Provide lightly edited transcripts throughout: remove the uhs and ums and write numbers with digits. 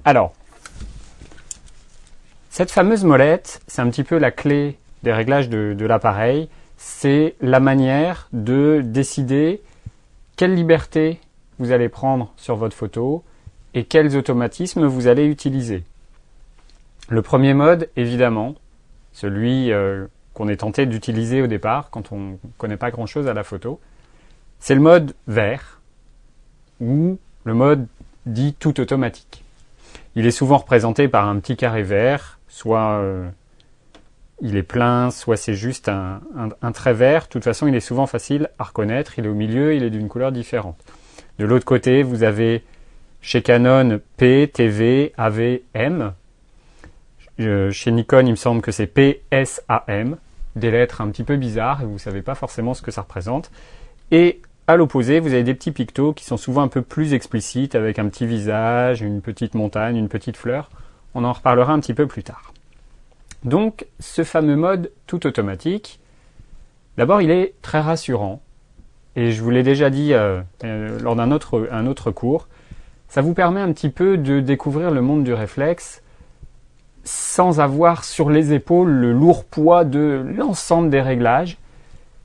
Alors, cette fameuse molette, c'est un petit peu la clé des réglages de l'appareil. C'est la manière de décider quelle liberté vous allez prendre sur votre photo et quels automatismes vous allez utiliser. Le premier mode, évidemment, celui qu'on est tenté d'utiliser au départ quand on ne connaît pas grand-chose à la photo, c'est le mode vert ou le mode dit tout automatique. Il est souvent représenté par un petit carré vert, soit il est plein, soit c'est juste un trait vert. De toute façon, il est souvent facile à reconnaître. Il est au milieu, il est d'une couleur différente. De l'autre côté, vous avez chez Canon P, TV, AV, M. Chez Nikon, il me semble que c'est P, S, A, M. Des lettres un petit peu bizarres et vous ne savez pas forcément ce que ça représente. Et à l'opposé, vous avez des petits pictos qui sont souvent un peu plus explicites avec un petit visage, une petite montagne, une petite fleur. On en reparlera un petit peu plus tard. Donc, ce fameux mode tout automatique, d'abord, il est très rassurant. Et je vous l'ai déjà dit lors d'un autre cours, ça vous permet un petit peu de découvrir le monde du réflexe sans avoir sur les épaules le lourd poids de l'ensemble des réglages.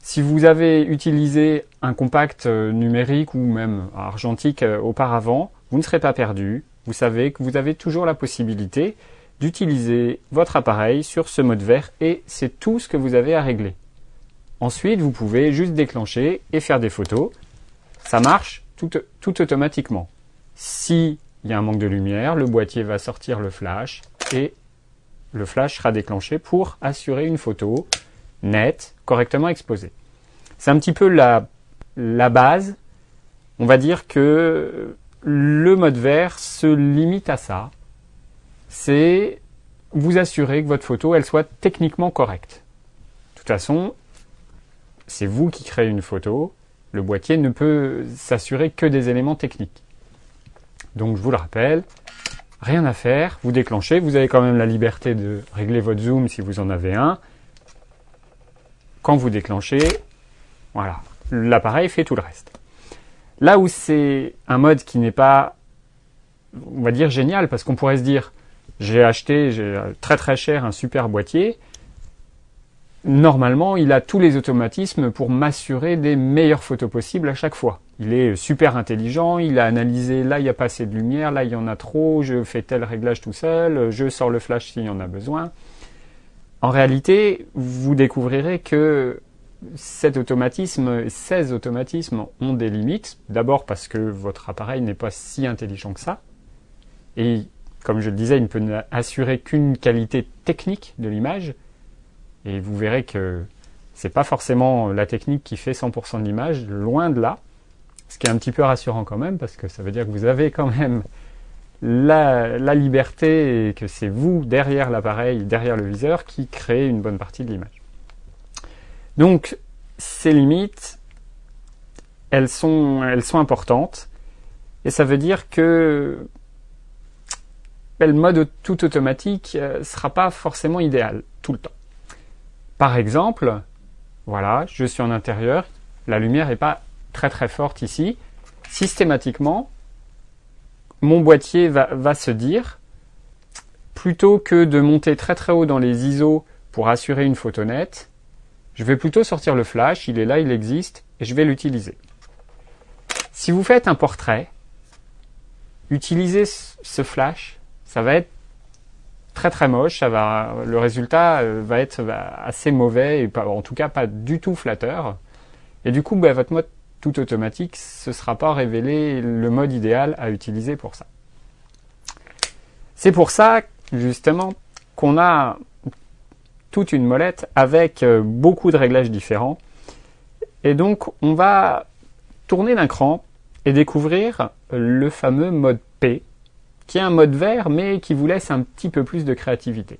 Si vous avez utilisé un compact numérique ou même argentique auparavant, vous ne serez pas perdu. Vous savez que vous avez toujours la possibilité d'utiliser votre appareil sur ce mode vert et c'est tout ce que vous avez à régler. Ensuite, vous pouvez juste déclencher et faire des photos. Ça marche tout automatiquement. S'il y a un manque de lumière, le boîtier va sortir le flash et le flash sera déclenché pour assurer une photo nette, correctement exposée. C'est un petit peu la base. On va dire que le mode vert se limite à ça. C'est vous assurer que votre photo elle soit techniquement correcte. De toute façon, c'est vous qui créez une photo. Le boîtier ne peut s'assurer que des éléments techniques. Donc je vous le rappelle, rien à faire, vous déclenchez, vous avez quand même la liberté de régler votre zoom si vous en avez un. Quand vous déclenchez, voilà, l'appareil fait tout le reste. Là où c'est un mode qui n'est pas, on va dire, génial, parce qu'on pourrait se dire, j'ai acheté très très cher un super boîtier, normalement il a tous les automatismes pour m'assurer des meilleures photos possibles à chaque fois. Il est super intelligent, il a analysé, là il n'y a pas assez de lumière, là il y en a trop, je fais tel réglage tout seul, je sors le flash s'il y en a besoin. En réalité, vous découvrirez que ces automatismes ont des limites. D'abord parce que votre appareil n'est pas si intelligent que ça. Et comme je le disais, il ne peut assurer qu'une qualité technique de l'image. Et vous verrez que c'est pas forcément la technique qui fait 100% de l'image, loin de là. Ce qui est un petit peu rassurant quand même, parce que ça veut dire que vous avez quand même la liberté et que c'est vous, derrière l'appareil, derrière le viseur, qui créez une bonne partie de l'image. Donc, ces limites, elles sont importantes. Et ça veut dire que le mode tout automatique ne sera pas forcément idéal tout le temps. Par exemple, voilà, je suis en intérieur, la lumière n'est pas très très forte ici. Systématiquement, mon boîtier va se dire, plutôt que de monter très très haut dans les ISO pour assurer une photo nette, je vais plutôt sortir le flash, il est là, il existe, et je vais l'utiliser. Si vous faites un portrait, utilisez ce flash, ça va être très très moche, le résultat va être assez mauvais, et en tout cas pas du tout flatteur. Et du coup, votre mode tout automatique, ce ne sera pas révélé le mode idéal à utiliser pour ça. C'est pour ça, justement, qu'on a toute une molette avec beaucoup de réglages différents. Et donc, on va tourner d'un cran et découvrir le fameux mode P, qui est un mode vert, mais qui vous laisse un petit peu plus de créativité.